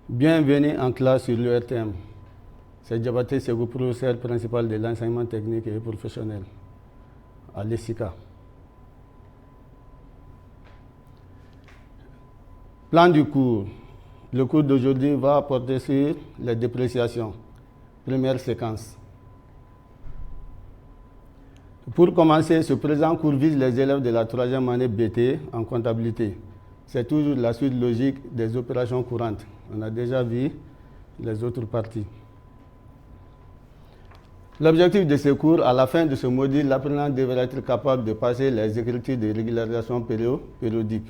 Bienvenue en classe sur l'URTM. C'est Diabaté Segou, professeur principal de l'enseignement technique et professionnel à l'ESICA. Plan du cours. Le cours d'aujourd'hui va porter sur les dépréciations. Première séquence. Pour commencer, ce présent cours vise les élèves de la 3e année BT en comptabilité. C'est toujours la suite logique des opérations courantes. On a déjà vu les autres parties. L'objectif de ce cours, à la fin de ce module, l'apprenant devrait être capable de passer les écritures de régularisation périodique.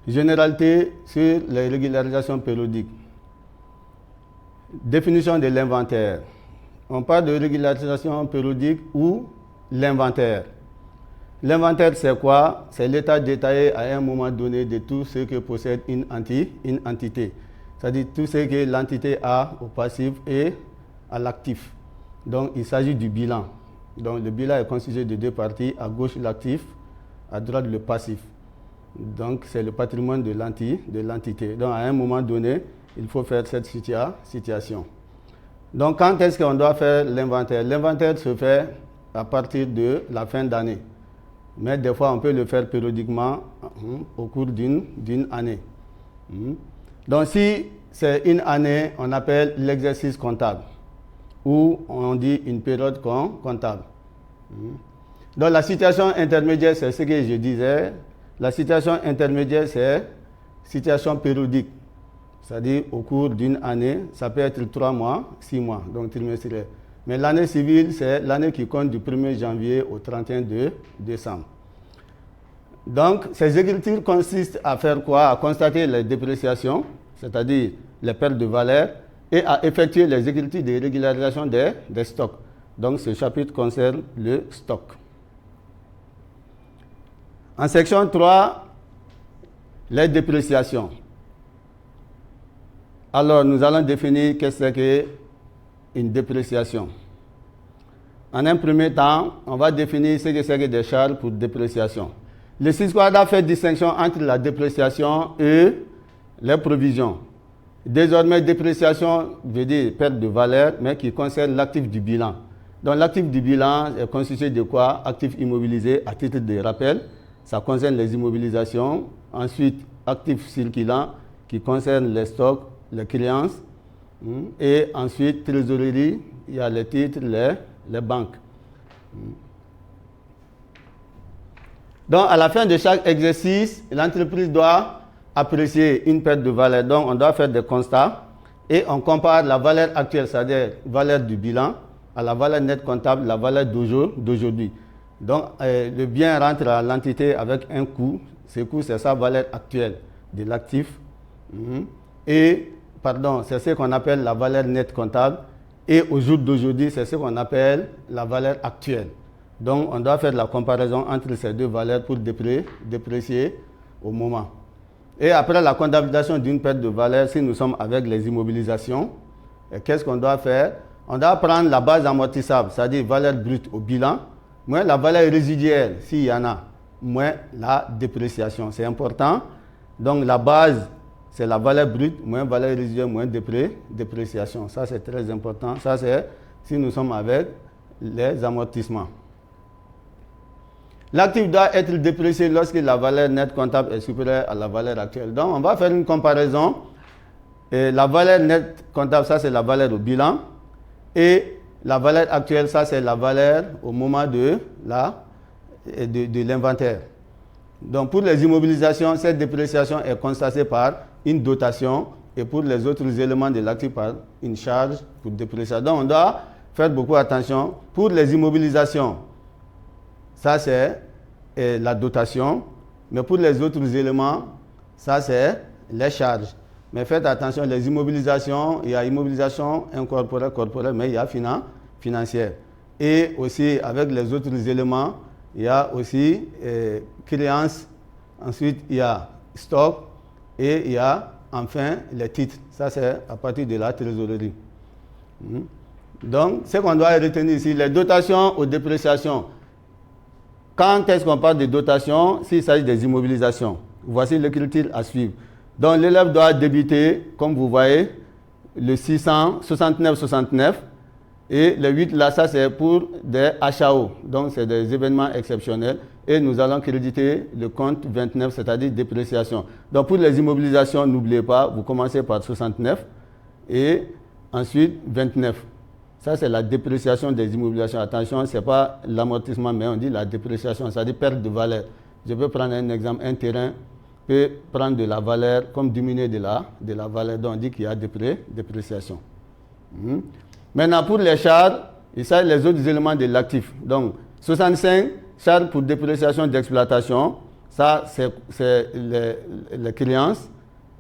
Généralité sur les régularisations périodiques. Définition de l'inventaire. On parle de régularisation périodique ou l'inventaire. L'inventaire, c'est quoi? C'est l'état détaillé à un moment donné de tout ce que possède une entité. C'est-à-dire tout ce que l'entité a au passif et à l'actif. Donc, il s'agit du bilan. Donc, le bilan est constitué de deux parties. À gauche, l'actif, à droite, le passif. Donc, c'est le patrimoine de l'entité. Donc, à un moment donné, il faut faire cette situation. Donc, quand est-ce qu'on doit faire l'inventaire? L'inventaire se fait à partir de la fin d'année. Mais des fois, on peut le faire périodiquement au cours d'une année. Donc, si c'est une année, on appelle l'exercice comptable ou on dit une période comptable. Donc, la situation intermédiaire, c'est ce que je disais. La situation intermédiaire, c'est situation périodique. C'est-à-dire au cours d'une année, ça peut être 3 mois, 6 mois, donc trimestriel. Mais l'année civile, c'est l'année qui compte du 1er janvier au 31 décembre. Donc, ces écritures consistent à faire quoi? À constater les dépréciations, c'est-à-dire les pertes de valeur, et à effectuer les écritures de régularisation des stocks. Donc, ce chapitre concerne le stock. En section 3, les dépréciations. Alors, nous allons définir qu'est-ce qu'une dépréciation. En un premier temps, on va définir ce que c'est que des charges pour dépréciation. Le Sisquad fait distinction entre la dépréciation et les provisions. Désormais, dépréciation veut dire perte de valeur, mais qui concerne l'actif du bilan. Donc, l'actif du bilan est constitué de quoi? Actifs immobilisés, à titre de rappel. Ça concerne les immobilisations. Ensuite, actifs circulants, qui concernent les stocks, les créances. Et ensuite, trésorerie, il y a les titres, les banques. Donc, à la fin de chaque exercice, l'entreprise doit apprécier une perte de valeur. Donc, on doit faire des constats et on compare la valeur actuelle, c'est-à-dire la valeur du bilan, à la valeur nette comptable, la valeur d'aujourd'hui. Donc, le bien rentre à l'entité avec un coût. Ce coût, c'est sa valeur actuelle de l'actif. C'est ce qu'on appelle la valeur nette comptable. Et au jour d'aujourd'hui, c'est ce qu'on appelle la valeur actuelle. Donc, on doit faire la comparaison entre ces deux valeurs pour déprécier au moment. Et après la comptabilisation d'une perte de valeur, si nous sommes avec les immobilisations, qu'est-ce qu'on doit faire? On doit prendre la base amortissable, c'est-à-dire valeur brute au bilan, moins la valeur résiduelle, s'il y en a, moins la dépréciation. C'est important. Donc, la base, c'est la valeur brute, moins valeur résiduelle, moins dépréciation. Ça, c'est très important. Ça, c'est si nous sommes avec les amortissements. L'actif doit être déprécié lorsque la valeur nette comptable est supérieure à la valeur actuelle. Donc, on va faire une comparaison. Et la valeur nette comptable, ça, c'est la valeur au bilan. Et la valeur actuelle, ça, c'est la valeur au moment de l'inventaire. Donc, pour les immobilisations, cette dépréciation est constatée par une dotation et pour les autres éléments de l'actif par une charge pour dépréciation. Donc, on doit faire beaucoup attention. Pour les immobilisations, ça c'est la dotation, mais pour les autres éléments, ça c'est les charges. Mais faites attention, les immobilisations, il y a immobilisation incorporelle, corporelle, mais il y a financière. Et aussi avec les autres éléments, il y a aussi créances, ensuite il y a stock et il y a enfin les titres. Ça c'est à partir de la trésorerie. Donc, ce qu'on doit retenir ici, les dotations aux dépréciations. Quand est-ce qu'on parle de dotation? S'il s'agit des immobilisations. Voici l'écriture à suivre. Donc, l'élève doit débiter, comme vous voyez, le 669,69 et le 8, là, ça c'est pour des HAO. Donc, c'est des événements exceptionnels. Et nous allons créditer le compte 29, c'est-à-dire dépréciation. Donc, pour les immobilisations, n'oubliez pas, vous commencez par 69 et ensuite 29. Ça, c'est la dépréciation des immobilisations. Attention, ce n'est pas l'amortissement, mais on dit la dépréciation, c'est-à-dire perte de valeur. Je peux prendre un exemple, un terrain peut prendre de la valeur, comme diminuer de la valeur. Donc, on dit qu'il y a dépréciation. Maintenant, pour les charges, il s'agit les autres éléments de l'actif. Donc, 65, charges pour dépréciation d'exploitation, ça, c'est les créances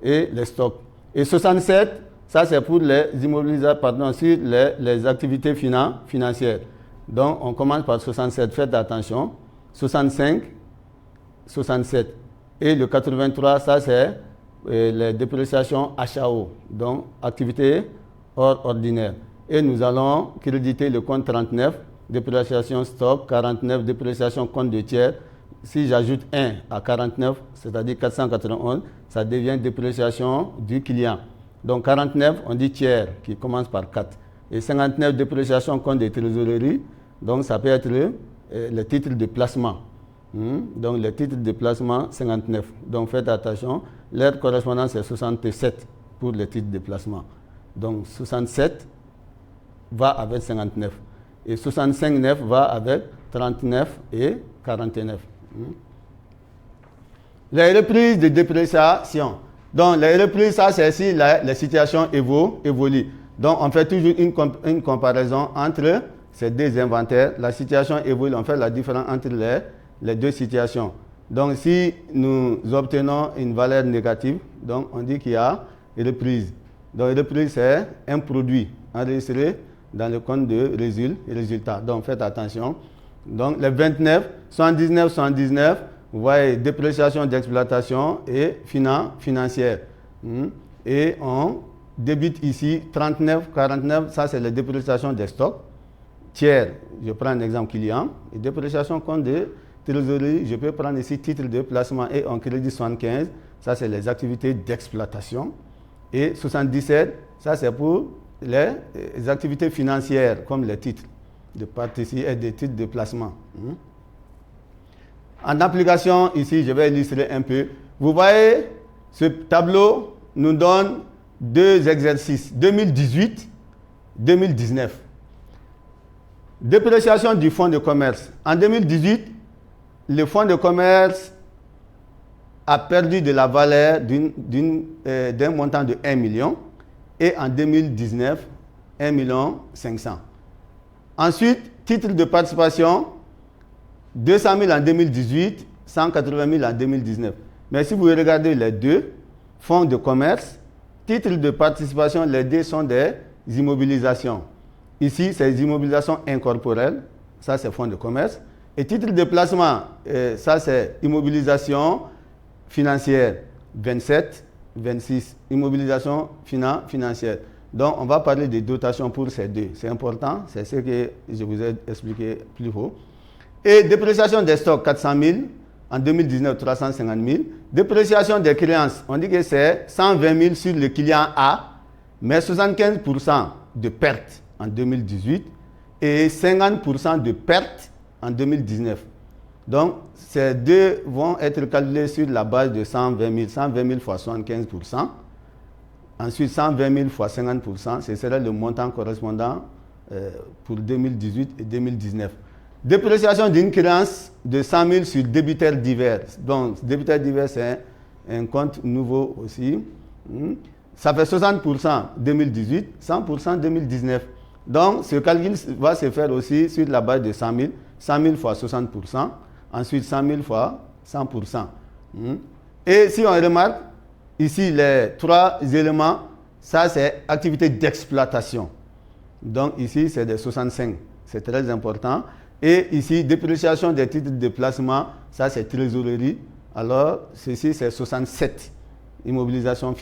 et les stocks. Et 67, ça, c'est pour les immobilisations, pardon, sur les activités financières. Donc, on commence par 67, faites attention. 65, 67. Et le 83, ça, c'est les dépréciations HAO, donc activités hors ordinaire. Et nous allons créditer le compte 39, dépréciation stock, 49, dépréciation compte de tiers. Si j'ajoute 1 à 49, c'est-à-dire 491, ça devient dépréciation du client. Donc 49, on dit tiers, qui commence par 4. Et 59, dépréciation compte de trésorerie. Donc ça peut être le titre de placement. Donc le titre de placement, 59. Donc faites attention, l'aire correspondante c'est 67 pour le titre de placement. Donc 67 va avec 59. Et 65,9 va avec 39 et 49. Les reprises de dépréciation. Donc les reprises, ça c'est si la situation évolue. Donc on fait toujours une comparaison entre ces deux inventaires. La situation évolue, on fait la différence entre les deux situations. Donc si nous obtenons une valeur négative, donc on dit qu'il y a reprise. Donc reprise c'est un produit enregistré dans le compte de résultat. Donc faites attention. Donc les 29, 79, 79, vous voyez dépréciation d'exploitation et financière. Et on débite ici 39, 49, ça c'est la dépréciation des stocks. Tiers, je prends un exemple client. Et dépréciation compte de trésorerie, je peux prendre ici titre de placement et on crédit 75, ça c'est les activités d'exploitation. Et 77, ça c'est pour les activités financières comme les titres de participe et des titres de placement. En application, ici je vais illustrer un peu. Vous voyez, ce tableau nous donne deux exercices, 2018, 2019. Dépréciation du fonds de commerce. En 2018, le fonds de commerce a perdu de la valeur d'un montant de 1 million et en 2019, 1 million 500. Ensuite, titre de participation, 200 000 en 2018, 180 000 en 2019. Mais si vous regardez les deux, fonds de commerce, titre de participation, les deux sont des immobilisations. Ici, c'est des immobilisations incorporelles, ça c'est fonds de commerce. Et titre de placement, ça c'est immobilisation financière, 27, 26, immobilisation financière. Donc, on va parler des dotations pour ces deux. C'est important, c'est ce que je vous ai expliqué plus haut. Et dépréciation des stocks, 400 000. En 2019, 350 000. Dépréciation des créances, on dit que c'est 120 000 sur le client A, mais 75% de perte en 2018 et 50% de perte en 2019. Donc, ces deux vont être calculés sur la base de 120 000. 120 000 fois 75%. Ensuite, 120 000 fois 50%, ce serait le montant correspondant pour 2018 et 2019. Dépréciation d'une créance de 100 000 sur débiteurs divers. Donc, débiteurs divers, c'est un compte nouveau aussi. Ça fait 60% 2018, 100% 2019. Donc, ce calcul va se faire aussi sur la base de 100 000. 100 000 fois 60%, ensuite 100 000 fois 100%. Et si on remarque, ici, les trois éléments, ça c'est activité d'exploitation. Donc ici, c'est des 65. C'est très important. Et ici, dépréciation des titres de placement, ça c'est trésorerie. Alors, ceci c'est 67. Immobilisation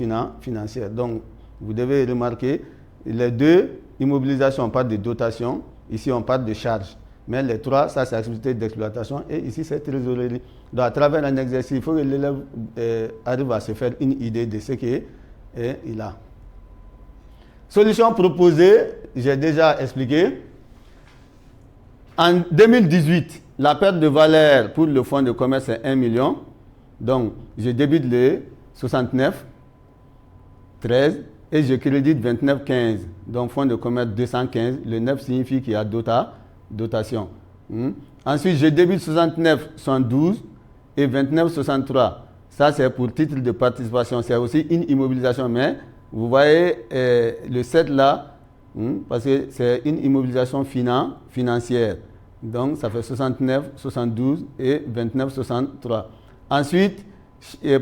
financière. Donc, vous devez remarquer, les deux immobilisations, on parle de dotation. Ici, on parle de charge. Mais les trois, ça c'est activité d'exploitation. Et ici, c'est trésorerie. Donc, à travers un exercice, il faut que l'élève arrive à se faire une idée de ce qu'il a. Solution proposée, j'ai déjà expliqué. En 2018, la perte de valeur pour le fonds de commerce est 1 million. Donc, je débite le 69, 13 et je crédite 29, 15. Donc, fonds de commerce 215. Le 9 signifie qu'il y a dotation. Ensuite, je débite 69, 72 et 29, 63. Ça, c'est pour titre de participation. C'est aussi une immobilisation. Mais vous voyez le 7 là, parce que c'est une immobilisation financière. Donc, ça fait 69, 72 et 29, 63. Ensuite,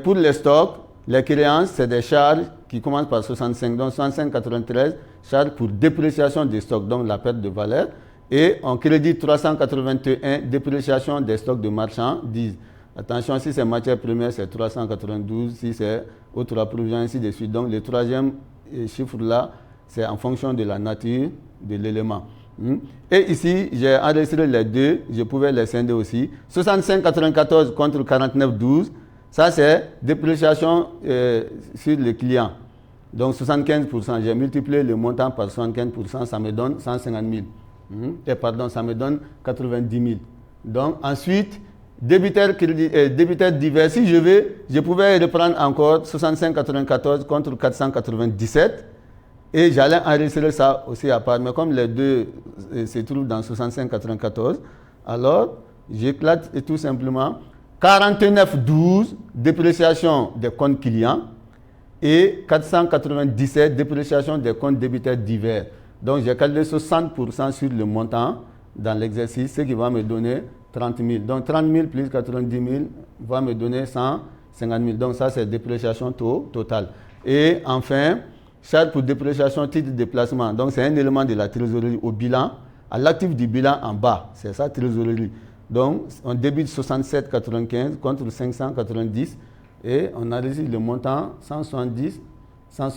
pour les stocks, les créances, c'est des charges qui commencent par 65. Donc, 65, 93, charges pour dépréciation des stocks, donc la perte de valeur. Et on crédite 381, dépréciation des stocks de marchandises. Attention, si c'est matière première, c'est 392. Si c'est autre approvisionnement, ainsi de suite. Donc, le troisième chiffre là, c'est en fonction de la nature de l'élément. Et ici, j'ai enregistré les deux. Je pouvais les scinder aussi. 65,94 contre 49,12. Ça, c'est dépréciation sur le client. Donc, 75%. J'ai multiplié le montant par 75%. Ça me donne 150 000. Pardon, ça me donne 90 000. Donc, ensuite, débiteur divers. Si je pouvais reprendre encore 65,94 contre 497. Et j'allais enregistrer ça aussi à part. Mais comme les deux se trouvent dans 65,94, alors j'éclate tout simplement 49,12 dépréciation des comptes clients et 497 dépréciation des comptes débiteurs divers. Donc j'ai calculé 60% sur le montant dans l'exercice, ce qui va me donner 30 000. Donc 30 000 plus 90 000 va me donner 150 000. Donc ça c'est dépréciation totale. Et enfin, charge pour dépréciation titre de placement. Donc c'est un élément de la trésorerie au bilan, à l'actif du bilan en bas. C'est ça trésorerie. Donc on débite 67,95 contre 590 et on a réussi le montant 170 000.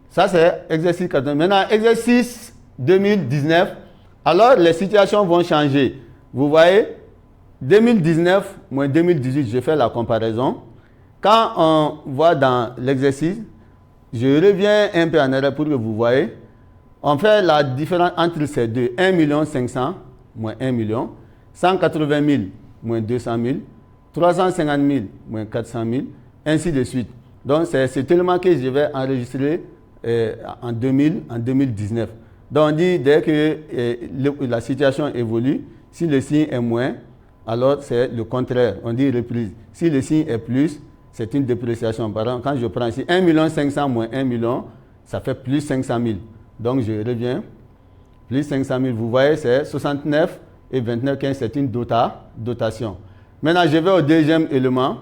Ça c'est exercice 14. Maintenant exercice 2019. Alors les situations vont changer. Vous voyez, 2019 moins 2018, je fais la comparaison. Quand on voit dans l'exercice, je reviens un peu en arrière pour que vous voyez. On fait la différence entre ces deux. 1 500 000 moins 1 million. 180 000 moins 200 000. 350 000 moins 400 000. Ainsi de suite. Donc c'est cet élément que je vais enregistrer en 2019. Donc on dit dès que la situation évolue, si le signe est moins, alors c'est le contraire. On dit reprise. Si le signe est plus, c'est une dépréciation. Par exemple, quand je prends ici 1 500 000 moins 1 million, ça fait plus 500 000. Donc je reviens. Plus 500 000, vous voyez, c'est 69 et 29, 15, c'est une dotation. Maintenant, je vais au deuxième élément.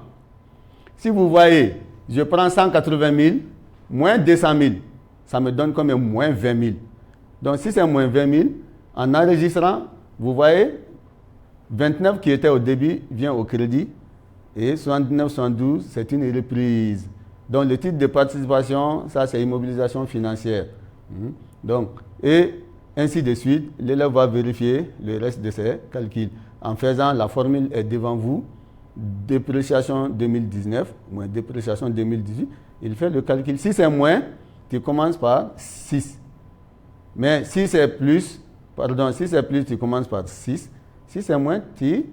Si vous voyez, je prends 180 000 moins 200 000. Ça me donne comme moins 20 000. Donc si c'est moins 20 000, en enregistrant, vous voyez, 29 qui était au débit vient au crédit. Et 79, 72, c'est une reprise. Donc, le titre de participation, ça, c'est immobilisation financière. Donc, et ainsi de suite, l'élève va vérifier le reste de ses calculs. En faisant, la formule est devant vous. Dépréciation 2019, moins dépréciation 2018. Il fait le calcul. Si c'est moins, tu commences par 6. Mais si c'est plus, tu commences par 6. Si c'est moins, tu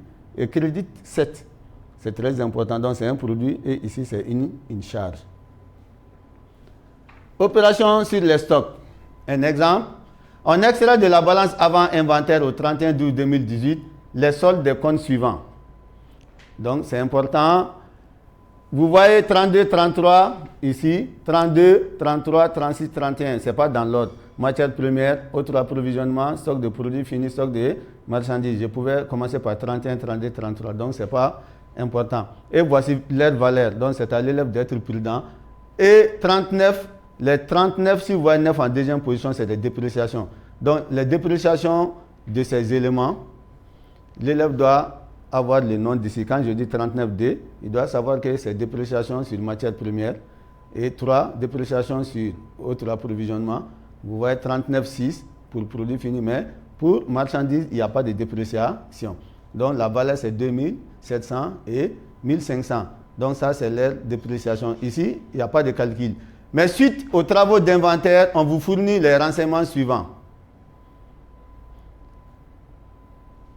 crédites 7. C'est très important. Donc, c'est un produit et ici, c'est une charge. Opération sur les stocks. Un exemple. On extrait de la balance avant inventaire au 31/12/2018 les soldes des comptes suivants. Donc, c'est important. Vous voyez 32, 33 ici. 32, 33, 36, 31. Ce n'est pas dans l'ordre. Matière première, autre approvisionnement, stock de produits finis, stock de marchandises. Je pouvais commencer par 31, 32, 33. Donc, ce n'est pas important. Et voici leur valeur. Donc, c'est à l'élève d'être prudent. Et 39, les 39, si vous voyez 9 en deuxième position, c'est des dépréciations. Donc, les dépréciations de ces éléments, l'élève doit avoir le nom d'ici. Quand je dis 39D, il doit savoir que c'est dépréciation sur matière première et 3, dépréciation sur autre approvisionnement. Vous voyez 39,6 pour produits finis, mais pour marchandises, il n'y a pas de dépréciation. Donc la valeur c'est 2700 et 1500. Donc ça c'est leur dépréciation. Ici, il n'y a pas de calcul. Mais suite aux travaux d'inventaire, on vous fournit les renseignements suivants.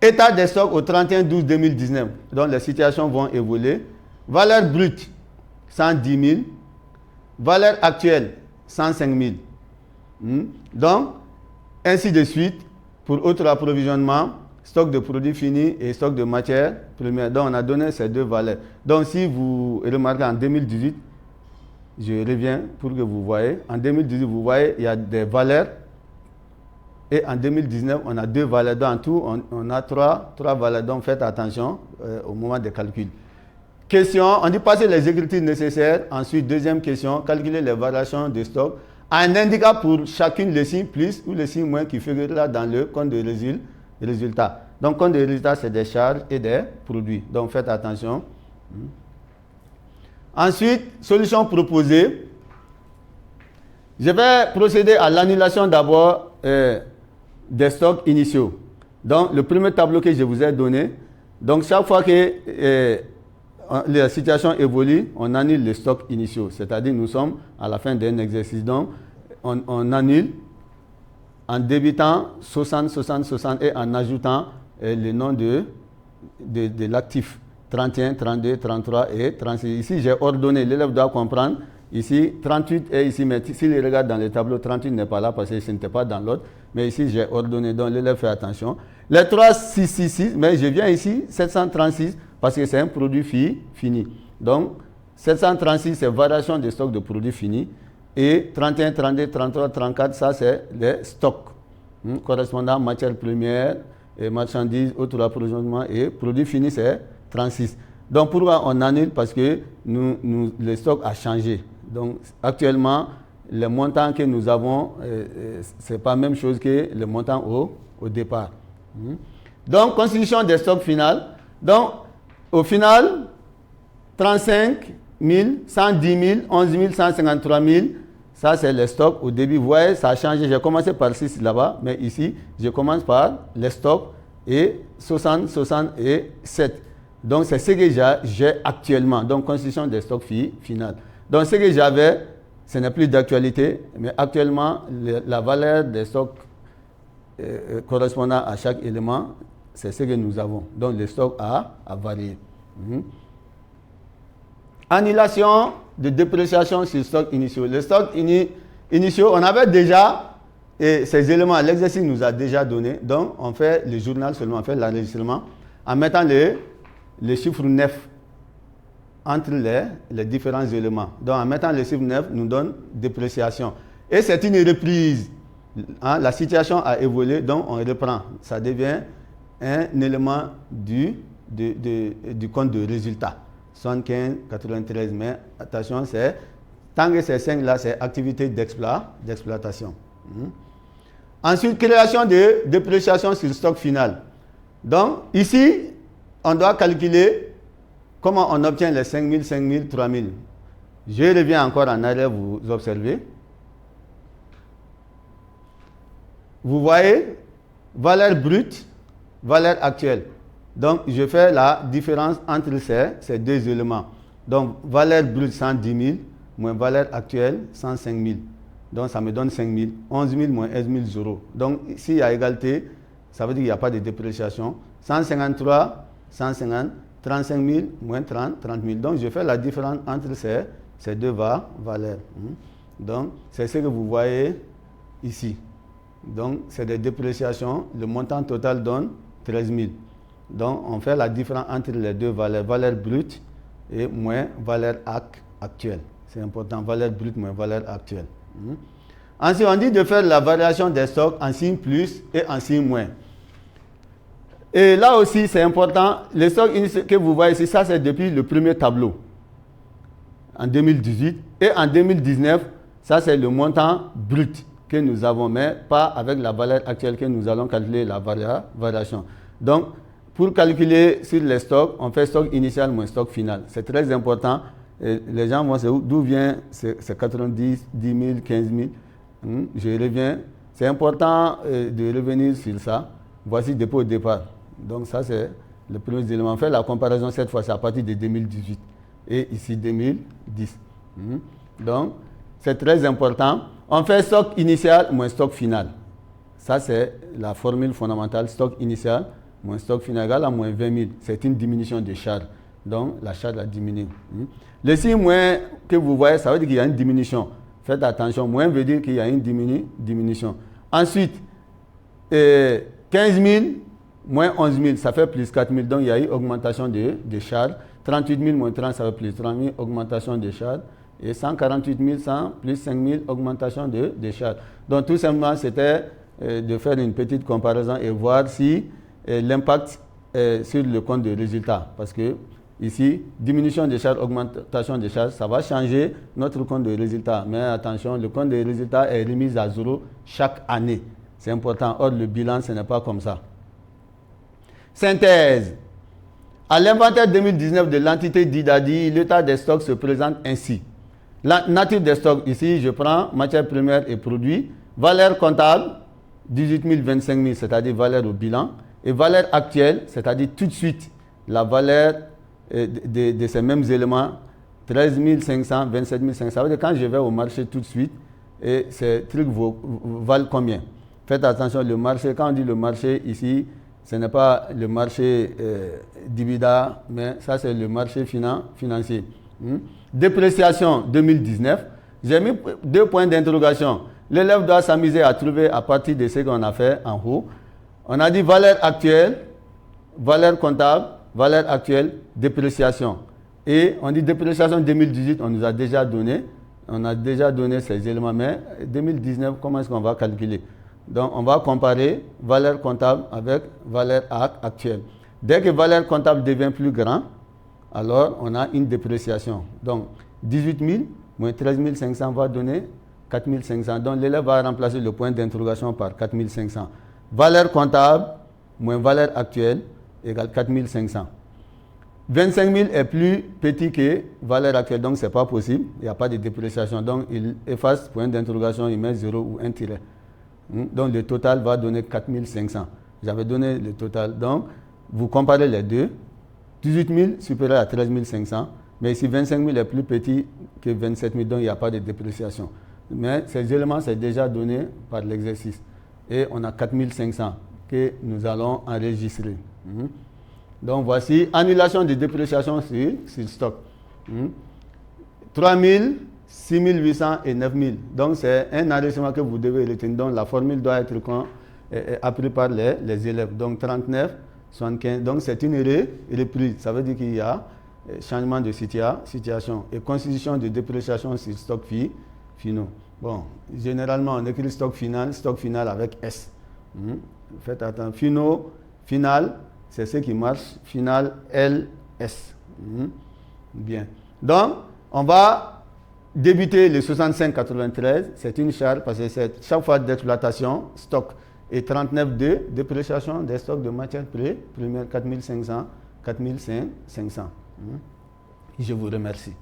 État des stocks au 31/12/2019. Donc les situations vont évoluer. Valeur brute, 110 000. Valeur actuelle, 105 000. Donc, ainsi de suite, pour autre approvisionnement, stock de produits finis et stock de matières premières. Donc, on a donné ces deux valeurs. Donc, si vous remarquez en 2018, je reviens pour que vous voyez. En 2018, vous voyez, il y a des valeurs. Et en 2019, on a deux valeurs. Donc, en tout, on a trois valeurs. Donc, faites attention au moment des calculs. Question, on dit passer les écritures nécessaires. Ensuite, deuxième question, calculer les variations de stock en indiquant pour chacune le signe plus ou le signe moins qui figurera dans le compte de résultat. Donc, compte de résultat, c'est des charges et des produits. Donc, faites attention. Ensuite, solution proposée. Je vais procéder à l'annulation d'abord des stocks initiaux. Donc, le premier tableau que je vous ai donné. Donc, chaque fois que la situation évolue, on annule les stocks initiaux. C'est-à-dire, nous sommes à la fin d'un exercice. Donc, on annule en débitant 60, 60, 60 et en ajoutant le nom de l'actif. 31, 32, 33 et 36. Ici, j'ai ordonné, l'élève doit comprendre. Ici, 38 est ici, mais s'il regarde dans le tableau, 38 n'est pas là parce que ce n'était pas dans l'autre. Mais ici, j'ai ordonné, donc l'élève fait attention. Les 3666, mais je viens ici, 736, parce que c'est un produit fini. Donc, 736, c'est variation de stock de produits finis. Et 31, 32, 33, 34, ça, c'est les stocks correspondant à matières premières, et marchandises, autres approvisionnements et produits finis, c'est 36. Donc, pourquoi on annule? Parce que le stock a changé. Donc, actuellement, le montant que nous avons, ce n'est pas la même chose que le montant au départ. Donc, constitution des stocks finales. Donc, au final, 35 000, 110 000, 11 000, 153 000. Ça, c'est les stocks. Au début, vous voyez, ça a changé. J'ai commencé par 6 là-bas, mais ici, je commence par les stocks et 60, 60 et 7. Donc, c'est ce que j'ai actuellement. Donc, constitution des stocks finales. Donc, ce que j'avais, ce n'est plus d'actualité, mais actuellement, la valeur des stocks correspondant à chaque élément, c'est ce que nous avons. Donc, le stock a varié. Annulation de dépréciation sur stock initiaux. Les stocks initiaux, on avait déjà ces éléments, l'exercice nous a déjà donné. Donc, on fait le journal seulement, on fait l'enregistrement en mettant les chiffres 9 entre les différents éléments. Donc, en mettant le chiffre 9, nous donne dépréciation. Et c'est une reprise. La situation a évolué, donc on reprend. Ça devient un élément du compte de résultat. 75, 93, mais attention, tant que c'est 5 là, c'est activité d'exploitation. Ensuite, création de dépréciation sur le stock final. Donc, ici, on doit calculer comment on obtient les 5 000, 5 000, 3 000. Je reviens encore en arrière, vous observez. Vous voyez, valeur brute, valeur actuelle. Donc, je fais la différence entre ces deux éléments. Donc, valeur brute 110 000, moins valeur actuelle 105 000. Donc, ça me donne 5 000. 11 000 moins 11 000 euros. Donc, s'il y a égalité, ça veut dire qu'il n'y a pas de dépréciation. 153, 150, 35 000 moins 30 000. Donc, je fais la différence entre ces deux valeurs. Donc, c'est ce que vous voyez ici. Donc, c'est des dépréciations. Le montant total donne 13 000. Donc, on fait la différence entre les deux valeurs, valeur brute et moins valeur actuelle. C'est important, valeur brute moins valeur actuelle. Ensuite, on dit de faire la variation des stocks en signe plus et en signe moins. Et là aussi, c'est important, les stocks que vous voyez ici, ça c'est depuis le premier tableau, en 2018. Et en 2019, ça c'est le montant brut que nous avons, mais pas avec la valeur actuelle que nous allons calculer la variation. Donc, pour calculer sur les stocks, on fait stock initial moins stock final. C'est très important. Et les gens vont se dire d'où vient ces 90, 10 000, 15 000. Je reviens. C'est important de revenir sur ça. Voici dépôt au départ. Donc ça, c'est Les premiers éléments. On fait la comparaison cette fois, c'est à partir de 2018. Et ici 2010. Donc, c'est très important. On fait stock initial moins stock final. Ça, c'est la formule fondamentale. Stock initial moins stock final égale à moins 20 000. C'est une diminution de charge. Donc, la charge a diminué. Le signe moins que vous voyez, ça veut dire qu'il y a une diminution. Faites attention. Moins veut dire qu'il y a une diminution. Ensuite, 15 000 moins 11 000, ça fait plus 4 000. Donc, il y a eu augmentation de charge. 38 000 moins 30, ça fait plus 30 000, augmentation de charge. Et 148 100 plus 5 000, augmentation de charge. Donc, tout simplement, c'était de faire une petite comparaison et voir si l'impact sur le compte de résultat. Parce que ici, diminution de charge, augmentation de charge, ça va changer notre compte de résultat. Mais attention, le compte de résultat est remis à zéro chaque année. C'est important. Or, le bilan, ce n'est pas comme ça. Synthèse. À l'inventaire 2019 de l'entité Didadi, l'état des stocks se présente ainsi. La nature des stocks, ici, je prends matières premières et produits. Valeur comptable, 18 000, 25 000, c'est-à-dire valeur au bilan. Et valeur actuelle, c'est-à-dire tout de suite, la valeur de ces mêmes éléments, 13 500, 27 500. Ça veut dire quand je vais au marché tout de suite, et ces trucs valent combien? Faites attention, le marché, quand on dit le marché ici, ce n'est pas le marché d'Ibida, mais ça c'est le marché financier. Dépréciation 2019. J'ai mis 2 points d'interrogation. L'élève doit s'amuser à trouver à partir de ce qu'on a fait en haut. On a dit valeur actuelle, valeur comptable, valeur actuelle, dépréciation. Et on dit dépréciation 2018, on nous a déjà donné. On a déjà donné ces éléments, mais 2019, comment est-ce qu'on va calculer? Donc, on va comparer valeur comptable avec valeur actuelle. Dès que valeur comptable devient plus grand, alors on a une dépréciation. Donc, 18 000 moins 13 500 va donner 4 500. Donc, l'élève va remplacer le point d'interrogation par 4 500. Valeur comptable moins valeur actuelle égale 4 500. 25 000 est plus petit que valeur actuelle, donc ce n'est pas possible. Il n'y a pas de dépréciation. Donc, il efface point d'interrogation, il met 0 ou un tiret. Donc, le total va donner 4 500. J'avais donné le total. Donc, vous comparez les deux. 18 000 supérieur à 13 500. Mais ici, 25 000 est plus petit que 27 000. Donc, il n'y a pas de dépréciation. Mais ces éléments, c'est déjà donné par l'exercice. Et on a 4 500 que nous allons enregistrer. Donc, voici annulation de dépréciation sur stock. 3 000, 6 800 et 9 000. Donc, c'est un enregistrement que vous devez retenir. Donc, la formule doit être apprise par les élèves. Donc, 39, 75. Donc, c'est une reprise. Ça veut dire qu'il y a changement de situation et constitution de dépréciation sur stock finaux. Bon, généralement, on écrit stock final avec S. Faites attention. Final, c'est ce qui marche. Final, LS. Bien. Donc, on va débuter le 65-93. C'est une charge parce que c'est chaque fois d'exploitation, stock. Et 39 de dépréciation des stocks de matières premières, 4 500, 4 500. Je vous remercie.